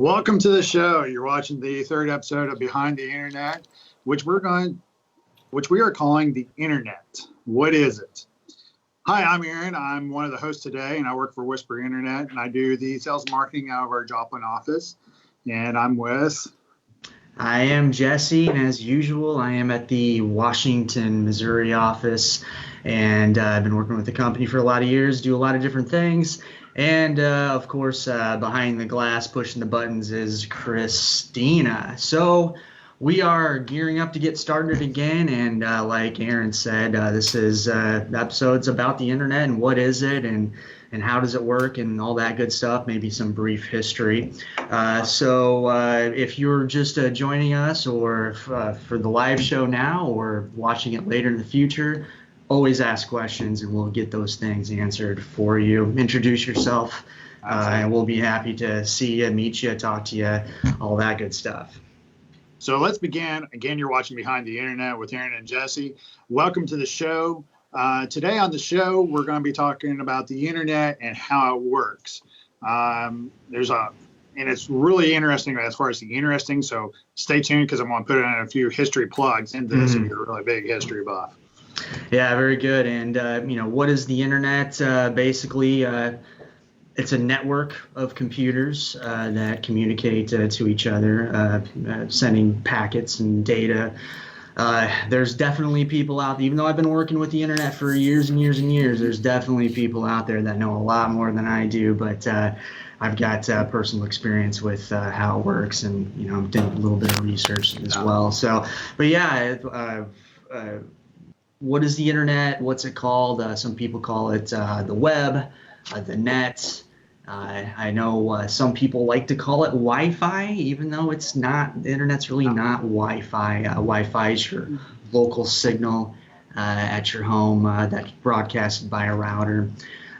Welcome to the show. You're watching the third episode of Behind the Internet, which we are calling the Internet. What is it? Hi, I'm Aaron. I'm one of the hosts today, and I work for Whisper Internet, and I do the sales and marketing out of our Joplin office. And I'm with... I am Jesse, and as usual, I am at the Washington, Missouri office, and I've been working with the company for a lot of years, do a lot of different things. And, of course, behind the glass, pushing the buttons is Christina. So we are gearing up to get started again. And like Aaron said, this is episodes about the Internet and what is it and how does it work and all that good stuff, maybe some brief history. So if you're just joining us or for the live show now or watching it later in the future, always ask questions and we'll get those things answered for you. Introduce yourself and we'll be happy to see you, meet you, talk to you, all that good stuff. So let's begin. Again, you're watching Behind the Internet with Aaron and Jesse. Welcome to the show. Today on the show, we're going to be talking about the Internet and how it works. And it's really interesting as far as the interesting. So stay tuned because I'm going to put in a few history plugs into this if you're a really big history buff. Yeah, very good. And, what is the Internet? Basically, it's a network of computers that communicate to each other, sending packets and data. There's definitely people out there, even though I've been working with the Internet for years and years and years, there's definitely people out there that know a lot more than I do. But I've got personal experience with how it works and, did a little bit of research as well. So, but yeah, what is the Internet? What's it called? Some people call it the web, the net. I know some people like to call it Wi-Fi, even though it's not. The Internet's really not Wi-Fi. Wi-Fi is your local signal at your home that's broadcasted by a router.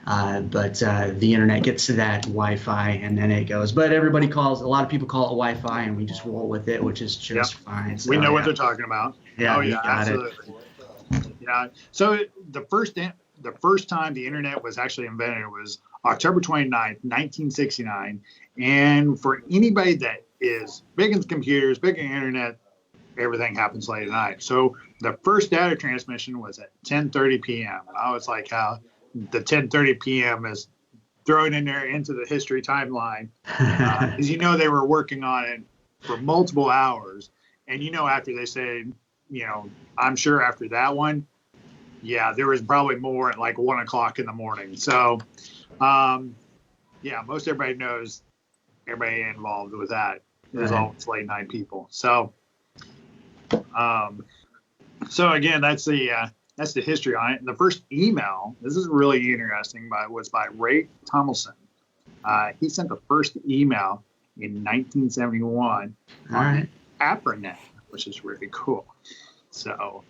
But the Internet gets to that Wi-Fi and then it goes. But a lot of people call it Wi-Fi, and we just roll with it, which is just fine. So, we know what they're talking about. Yeah, absolutely. Yeah. So the first time the Internet was actually invented was October 29th, 1969. And for anybody that is big into computers, big into Internet, everything happens late at night. So the first data transmission was at 10:30 p.m. I was like how the 10:30 p.m. is thrown in there into the history timeline. Because they were working on it for multiple hours. And after they said, I'm sure after that one, there was probably more at like 1 o'clock in the morning. So, most everybody knows, everybody involved with that is always late night people. So, again, that's the history on it. And the first email, this is really interesting, was by Ray Tomlinson. He sent the first email in 1971 on ARPANET, which is really cool. So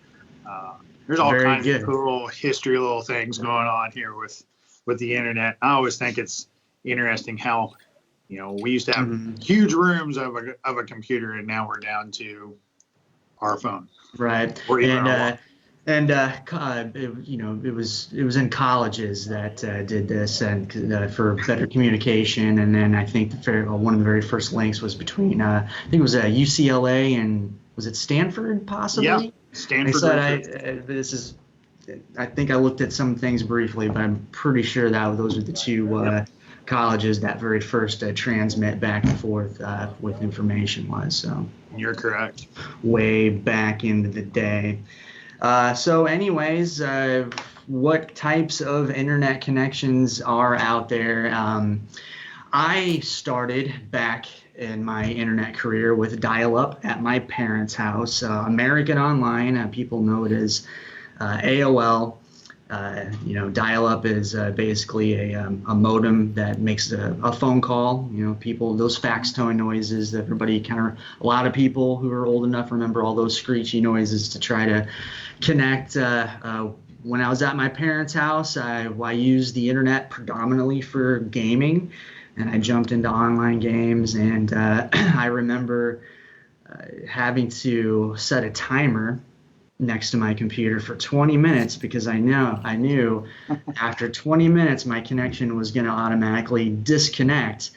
there's all kinds of cool history little things going on here with the Internet. I always think it's interesting how, we used to have huge rooms of a computer, and now we're down to our phone. Right. Or even it was in colleges that did this and for better communication. And then I think one of the very first links was between I think it was UCLA and was it Stanford possibly? Yeah, Stanford. I think I looked at some things briefly, but I'm pretty sure that those are the two colleges that very first transmit back and forth with information was. So you're correct. Way back into the day. So anyways, what types of Internet connections are out there? I started back in my Internet career with dial-up at my parents' house. American Online, people know it as AOL. Dial-up is basically a modem that makes a phone call. Those fax tone noises that a lot of people who are old enough remember all those screechy noises to try to connect. When I was at my parents' house, I used the Internet predominantly for gaming, and I jumped into online games. And I remember having to set a timer next to my computer for 20 minutes because I knew after 20 minutes my connection was going to automatically disconnect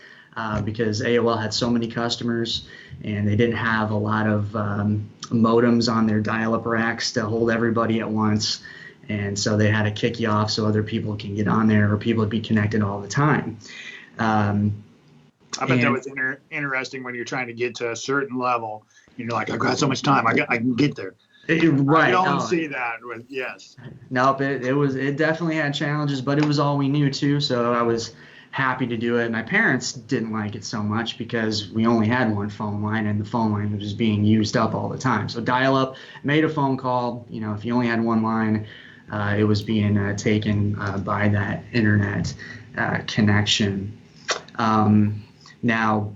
because AOL had so many customers and they didn't have a lot of modems on their dial-up racks to hold everybody at once. And so they had to kick you off so other people can get on there, or people would be connected all the time. I bet that was interesting when you're trying to get to a certain level. You're like, I've got so much time, I can get there. Right. I don't see that with yes. Nope. It definitely had challenges, but it was all we knew too. So I was happy to do it. My parents didn't like it so much because we only had one phone line, and the phone line was being used up all the time. So dial up, made a phone call. If you only had one line, it was being taken by that internet connection. Now,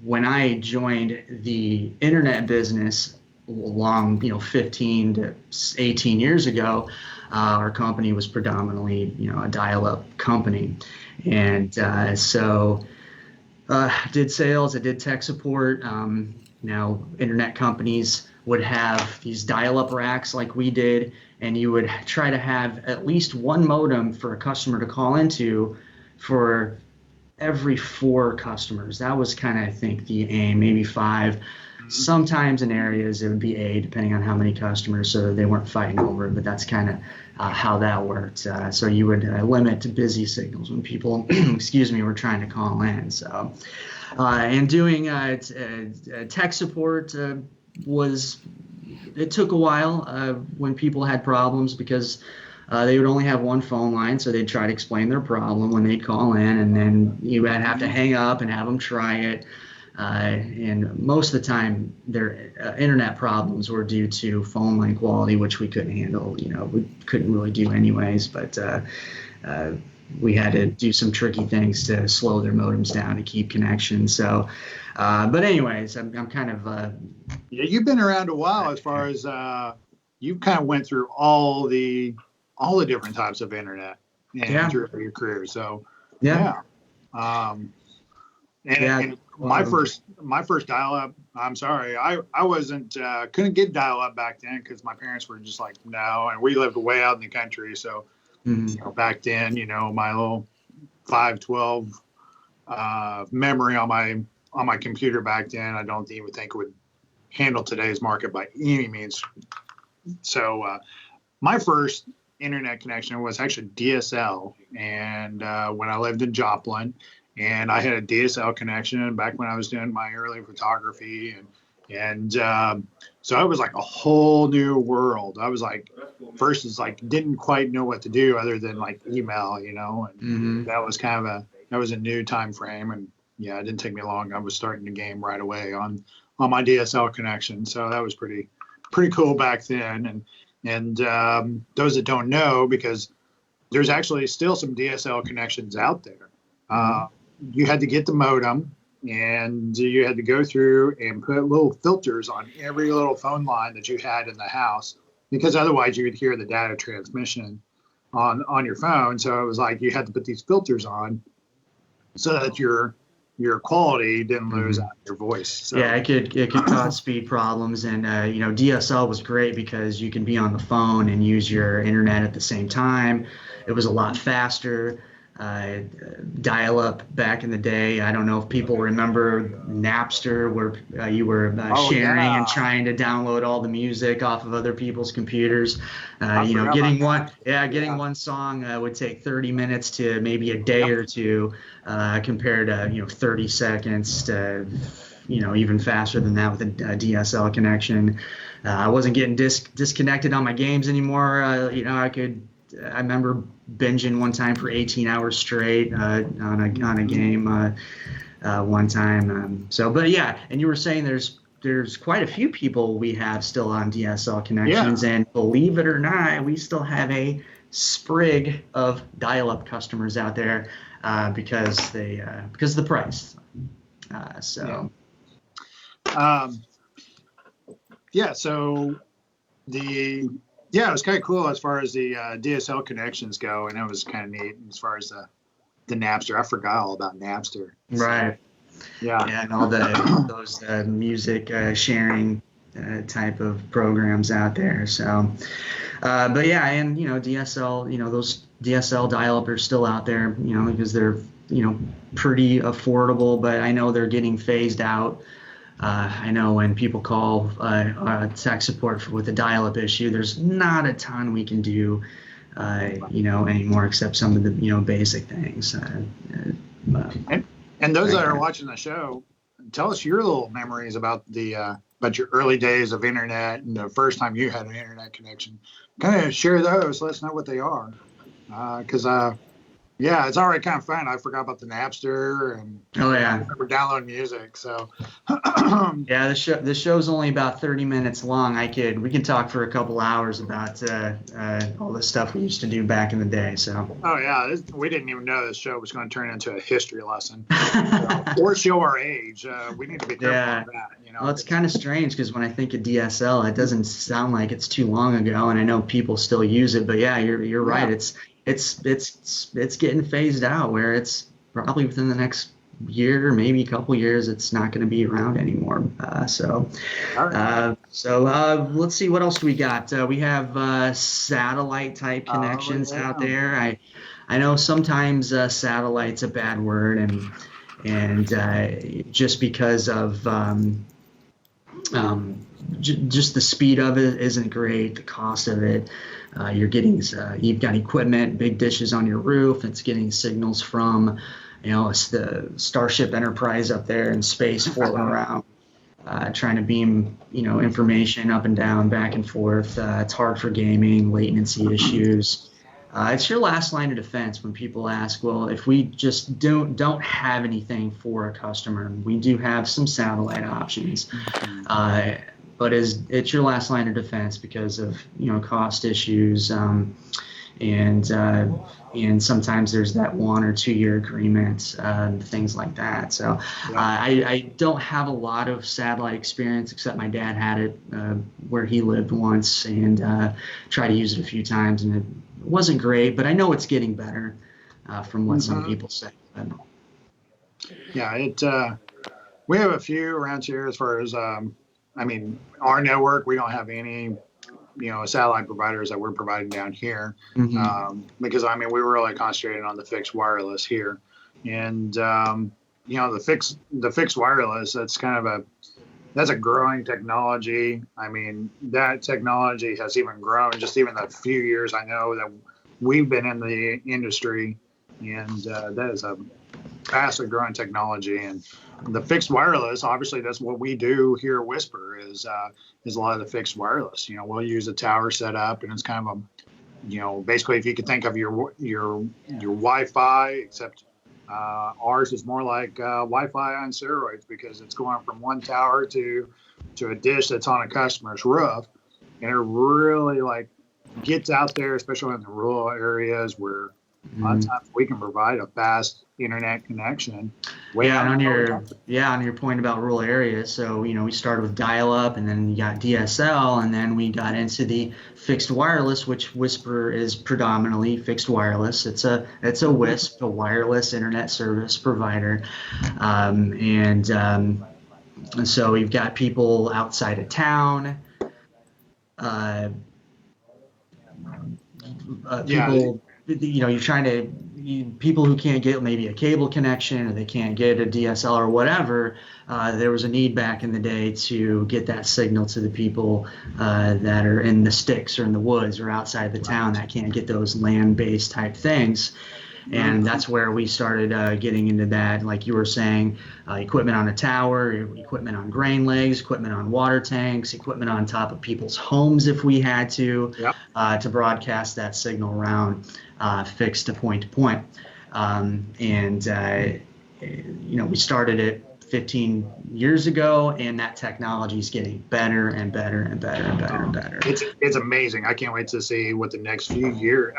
when I joined the internet business along, 15 to 18 years ago, our company was predominantly, a dial-up company. And so did sales, I did tech support. Now, internet companies would have these dial-up racks like we did, and you would try to have at least one modem for a customer to call into for every 4 customers. That was kind of, I think, the aim, maybe 5. Sometimes in areas it would be 8, depending on how many customers, so they weren't fighting over it, but that's kind of how that worked. So you would limit to busy signals when people, were trying to call in. So, and doing tech support it took a while when people had problems, because they would only have one phone line, so they'd try to explain their problem when they'd call in, and then you would have to hang up and have them try it. And most of the time, their internet problems were due to phone line quality, which we couldn't handle. We couldn't really do anyways, but we had to do some tricky things to slow their modems down to keep connection. So, but anyways, I'm kind of yeah. You've been around a while, as far as you kind of went through all the different types of internet through your career. So yeah. And my first dial-up, I'm sorry, I wasn't couldn't get dial-up back then because my parents were just like, no, and we lived way out in the country. So back then, my little 512 memory on my computer back then, I don't even think would handle today's market by any means. So my first internet connection was actually DSL, and when I lived in Joplin. And I had a DSL connection back when I was doing my early photography, and so it was like a whole new world. I was like, first it's like didn't quite know what to do other than like email, and that was kind of a new time frame. And yeah, it didn't take me long. I was starting the game right away on my DSL connection, so that was pretty cool back then. And those that don't know, because there's actually still some DSL connections out there. You had to get the modem, and you had to go through and put little filters on every little phone line that you had in the house, because otherwise you would hear the data transmission on your phone. So it was like you had to put these filters on so that your quality didn't lose out your voice. So. Yeah, it could cause speed problems, and DSL was great because you can be on the phone and use your internet at the same time. It was a lot faster. Dial-up back in the day. I don't know if people remember Napster, where you were sharing and trying to download all the music off of other people's computers. Getting one song would take 30 minutes to maybe a day or two, compared to 30 seconds to even faster than that with a DSL connection. I wasn't getting disconnected on my games anymore. I remember binging one time for 18 hours straight on a game one time. But yeah, and you were saying there's quite a few people we have still on DSL connections, and believe it or not, we still have a sprig of dial-up customers out there because of the price. So it was kind of cool as far as the DSL connections go, and it was kind of neat as far as the Napster. I forgot all about Napster. Right. Yeah, and all those music sharing type of programs out there. So, but yeah, and DSL, those DSL dial-up are still out there, because they're pretty affordable, but I know they're getting phased out. I know when people call tech support with a dial-up issue, there's not a ton we can do, anymore except some of the, basic things. And those that are watching the show, tell us your little memories about about your early days of internet and the first time you had an internet connection. Kind of share those. Let us know what they are, because yeah, it's already kind of fun. I forgot about the Napster, and I remember downloading music. So yeah, the show's only about 30 minutes long. We can talk for a couple hours about all the stuff we used to do back in the day. So we didn't even know this show was going to turn into a history lesson or show our age. We need to be careful of that. Well, it's kind of strange because when I think of DSL, it doesn't sound like it's too long ago, and I know people still use it. But yeah, you're right. It's getting phased out, where it's probably within the next year, maybe a couple years, it's not going to be around anymore. So let's see, what else do we got? We have satellite type connections out there. I know sometimes satellite's a bad word, and just because of just the speed of it isn't great, the cost of it. You've got equipment, big dishes on your roof. It's getting signals from, it's the Starship Enterprise up there in space floating around, trying to beam, information up and down, back and forth. It's hard for gaming, latency issues. It's your last line of defense when people ask, well, if we just don't have anything for a customer, we do have some satellite options. But it's your last line of defense because of cost issues, and sometimes there's that 1 or 2 year agreement, things like that. So I don't have a lot of satellite experience, except my dad had it where he lived once, and tried to use it a few times, and it wasn't great. But I know it's getting better from what some people say. Yeah, we have a few around here as far as. Our network, we don't have any, satellite providers that we're providing down here, because we were really concentrating on the fixed wireless here, and the fixed wireless, that's a growing technology. That technology has even grown just even the few years I know that we've been in the industry, and that is a fastly growing technology. And the fixed wireless, obviously, that's what we do here at Whisper, is a lot of the fixed wireless. We'll use a tower set up, and it's kind of basically, if you could think of your Wi-Fi, except ours is more like Wi-Fi on steroids, because it's going from one tower to a dish that's on a customer's roof, and it really gets out there, especially in the rural areas where a lot of times we can provide a fast internet connection. On your point about rural areas, so we started with dial-up, and then you got DSL, and then we got into the fixed wireless, which Whisper is predominantly fixed wireless. It's a WISP, a wireless internet service provider, and so we've got people outside of town. You're trying to people who can't get maybe a cable connection, or they can't get a DSL or whatever. There was a need back in the day to get that signal to the people that are in the sticks or in the woods or outside the town that can't get those land-based type things. And that's where we started getting into that, like you were saying, equipment on a tower, equipment on grain legs, equipment on water tanks, equipment on top of people's homes if we had to broadcast that signal around, fixed to point to point. We started it 15 years ago, and that technology is getting better and better and better and better and better. It's amazing. I can't wait to see what the next few years.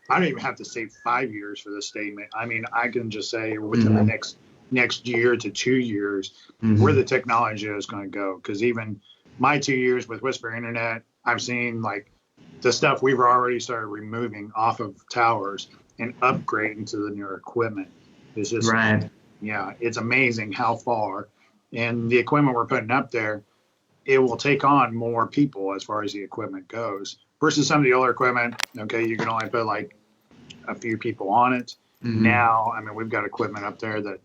I don't even have to say 5 years for this statement. I can just say within the next year to 2 years, where the technology is going to go. Because even my 2 years with Whisper Internet, I've seen the stuff we've already started removing off of towers and upgrading to the newer equipment. It's just it's amazing how far. And the equipment we're putting up there, it will take on more people as far as the equipment goes. Versus some of the older equipment, you can only put a few people on it. Now, I mean, we've got equipment up there that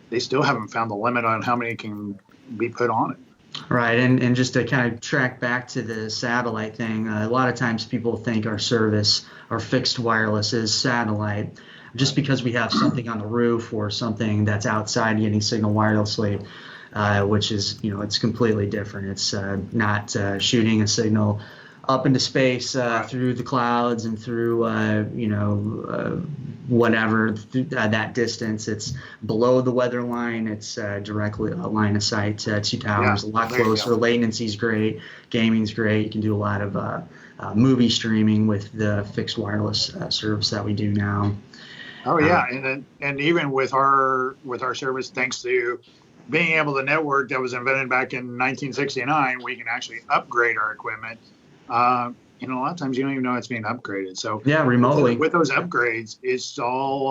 they still haven't found the limit on how many can be put on it. Right, and just to kind of track back to the satellite thing, a lot of times people think our service, our fixed wireless, is satellite. Just because we have something on the roof or something that's outside getting signal wirelessly, which is, it's completely different. It's not shooting a signal up into space through the clouds and through, whatever, that distance. It's below the weather line. It's directly a line of sight to towers, a lot closer. Latency's great. Gaming's great. You can do a lot of movie streaming with the fixed wireless service that we do now. Oh yeah, and even with our service, thanks to being able to network that was invented back in 1969, we can actually upgrade our equipment. A lot of times you don't even know it's being upgraded. So yeah, remotely with those upgrades, it's all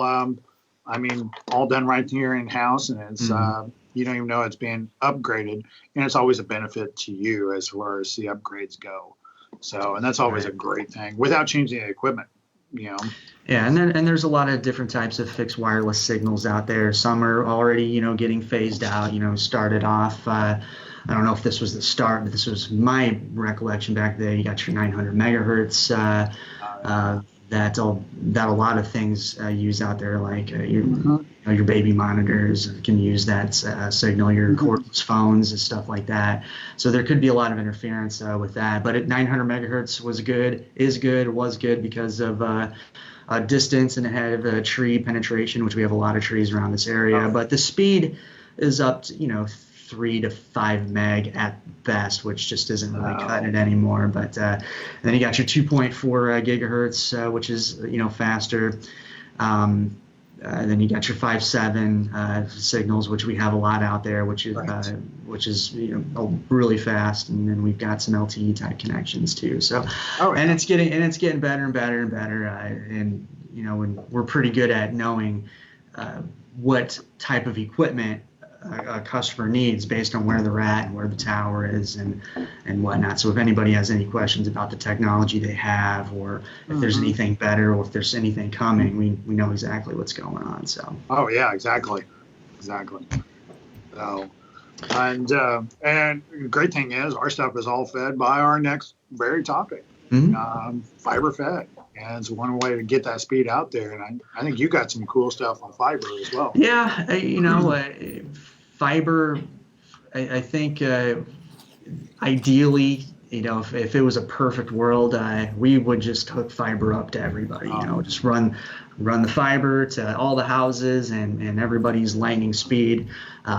all done right here in house, and it's you don't even know it's being upgraded, and it's always a benefit to you as far as the upgrades go. So, and that's always a great thing without changing the equipment. Yeah, and there's a lot of different types of fixed wireless signals out there. Some are already, getting phased out. Started off. I don't know if this was the start, but this was my recollection back then. You got your 900 megahertz. That a lot of things use out there, like your baby monitors can use that signal, your cordless phones and stuff like that. So there could be a lot of interference with that. But at 900 megahertz was good because of distance and it had tree penetration, which we have a lot of trees around this area. But the speed is up to 3 to 5 meg at best, which just isn't really cutting it anymore. But then you got your 2.4 gigahertz, which is faster. Then you got your 5.7 signals, which we have a lot out there, which is really fast. And then we've got some LTE type connections too. So and it's getting better and better and better. And we're pretty good at knowing what type of equipment a customer needs based on where they're at and where the tower is and whatnot. So if anybody has any questions about the technology they have, or if there's anything better, or if there's anything coming, we know exactly what's going on. So. Oh yeah, exactly. So, and great thing is our stuff is all fed by our next very topic, fiber fed. And it's one way to get that speed out there. And I think you got some cool stuff on fiber as well. Yeah, fiber, I think ideally, if it was a perfect world, we would just hook fiber up to everybody, just run the fiber to all the houses and everybody's lightning speed.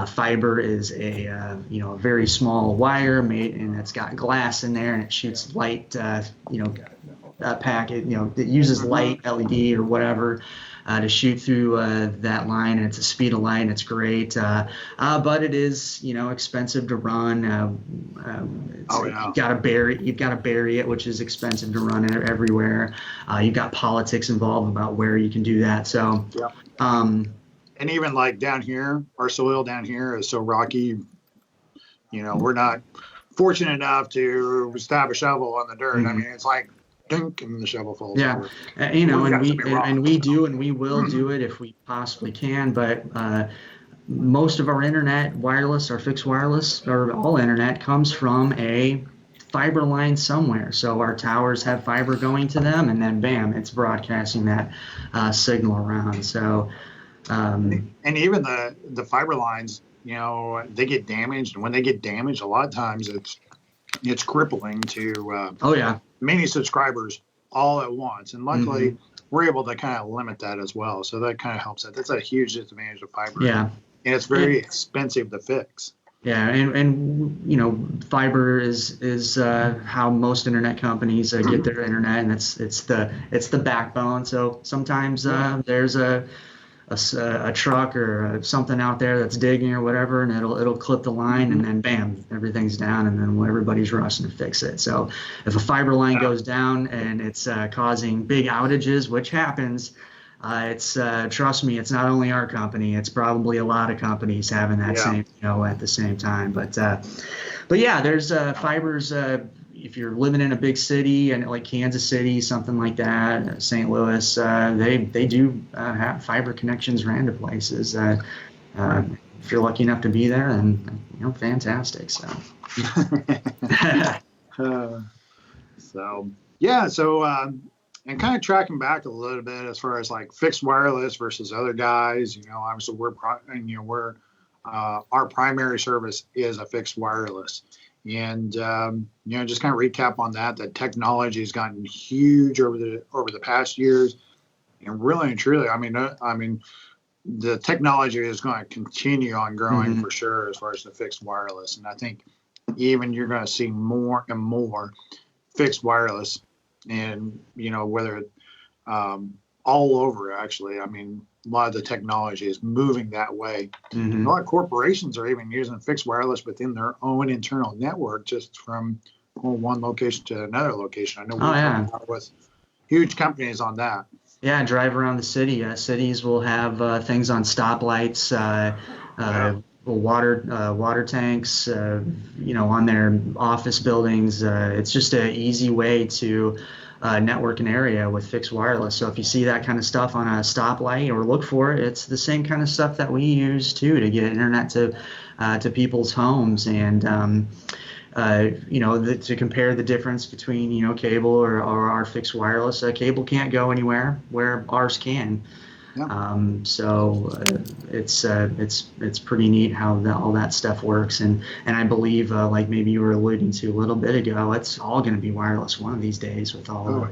Fiber is a very small wire made, and it's got glass in there, and it shoots light, packet, it uses light, LED or whatever, to shoot through that line, and it's a speed of light, and it's great. But it is, expensive to run. You've got to bury it, which is expensive to run everywhere. You've got politics involved about where you can do that. So, and even like down here, our soil down here is so rocky. We're not fortunate enough to stab a shovel on the dirt. I mean, it's like dunk and the shovel falls over. And we do, and we will do it if we possibly can. But most of our internet, wireless or fixed wireless, or all internet, comes from a fiber line somewhere. So our towers have fiber going to them, and then bam, it's broadcasting that signal around. So, and even the fiber lines, they get damaged, and when they get damaged, a lot of times it's crippling to many subscribers all at once. And luckily, we're able to kind of limit that as well. So that kind of helps that. That's a huge disadvantage of fiber. Yeah. And it's very expensive to fix. Yeah, and fiber is how most internet companies get their internet, and it's the backbone. So sometimes there's a truck or something out there that's digging or whatever, and it'll clip the line, and then bam, everything's down, and then everybody's rushing to fix it. So if a fiber line goes down and it's causing big outages, which happens, it's trust me, it's not only our company, it's probably a lot of companies having that same at the same time. But yeah, there's fiber's if you're living in a big city and like Kansas City, something like that, St. Louis, they do have fiber connections ran to places. If you're lucky enough to be there, then fantastic. So. So yeah, so and kind of tracking back a little bit as far as like fixed wireless versus other guys, obviously we're our primary service is a fixed wireless, and just kind of recap on that. The technology has gotten huge over the past years, and really and truly, I mean, the technology is going to continue on growing for sure as far as the fixed wireless, and I think even you're going to see more and more fixed wireless, and whether all over actually. I mean, a lot of the technology is moving that way. A lot of corporations are even using fixed wireless within their own internal network, just from one location to another location. I know we're talking with huge companies on that. Yeah, drive around the city. Cities will have things on stoplights, water tanks, on their office buildings. It's just an easy way to network an area with fixed wireless. So if you see that kind of stuff on a stoplight or look for it, it's the same kind of stuff that we use too to get internet to people's homes. And to compare the difference between cable or our fixed wireless, cable can't go anywhere where ours can. Yeah. It's pretty neat how all that stuff works, and I believe like maybe you were alluding to a little bit ago, it's all going to be wireless one of these days with all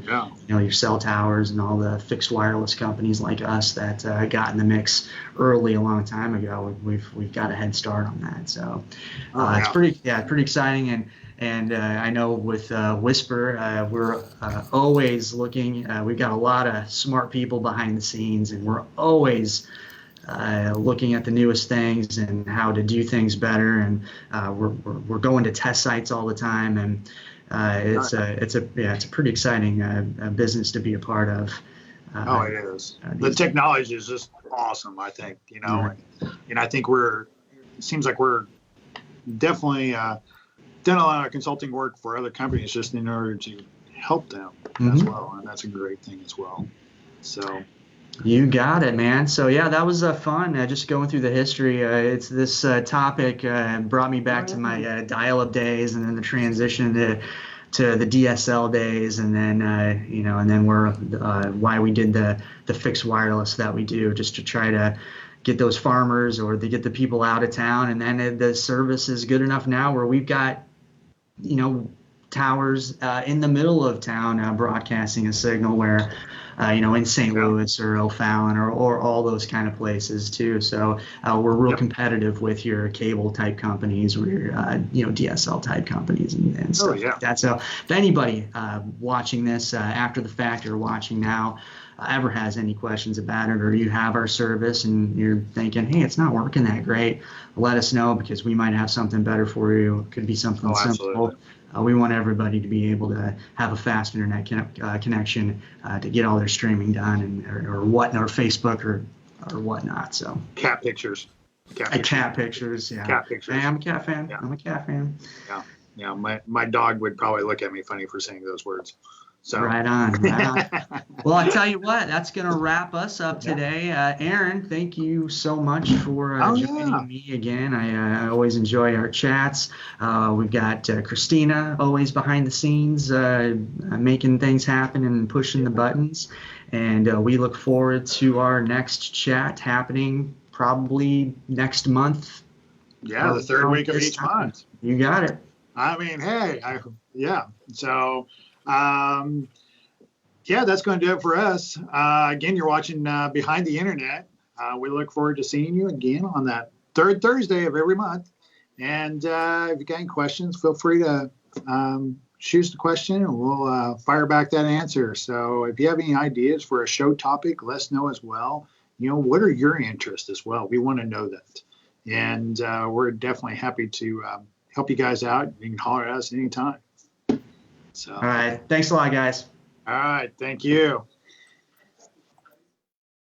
your cell towers and all the fixed wireless companies like us that got in the mix early a long time ago. We've got a head start on that, so it's pretty exciting. And I know with Whisper, we're always looking. We've got a lot of smart people behind the scenes, and we're always looking at the newest things and how to do things better. And we're going to test sites all the time, and it's a pretty exciting business to be a part of. It is. The technology is just awesome. I think and I think it seems like we're definitely. Done a lot of consulting work for other companies just in order to help them as well, and that's a great thing as well. So you got it, man. So yeah, that was fun. Just going through the history. It's this topic brought me back to my dial-up days, and then the transition to the DSL days, and then and then we're why we did the fixed wireless that we do, just to try to get those farmers or to get the people out of town. And then the service is good enough now where we've got towers in the middle of town broadcasting a signal where in St. Louis or O'Fallon or all those kind of places too. So we're real competitive with your cable type companies or your DSL type companies and stuff like that. So if anybody watching this after the fact or watching now ever has any questions about it, or you have our service and you're thinking, hey, it's not working that great, let us know, because we might have something better for you. It could be something simple. We want everybody to be able to have a fast internet connection to get all their streaming done or Facebook or whatnot. So cat pictures. Cat pictures, yeah. Cat pictures. Hey, I'm a cat fan. Yeah. I'm a cat fan. Yeah. My dog would probably look at me funny for saying those words. So. Right on. Well, I tell you what, that's going to wrap us up today. Aaron, thank you so much for joining me again. I always enjoy our chats. We've got Christina always behind the scenes making things happen and pushing the buttons. And we look forward to our next chat happening probably next month. Yeah, the third week of each month. You got it. I mean, hey, So, that's going to do it for us. Again, you're watching Behind the Internet. We look forward to seeing you again on that third Thursday of every month. And if you got any questions, feel free to shoot us the question and we'll fire back that answer. So if you have any ideas for a show topic, let us know as well. What are your interests as well? We want to know that. And we're definitely happy to help you guys out. You can holler at us anytime. So. All right. Thanks a lot, guys. All right. Thank you.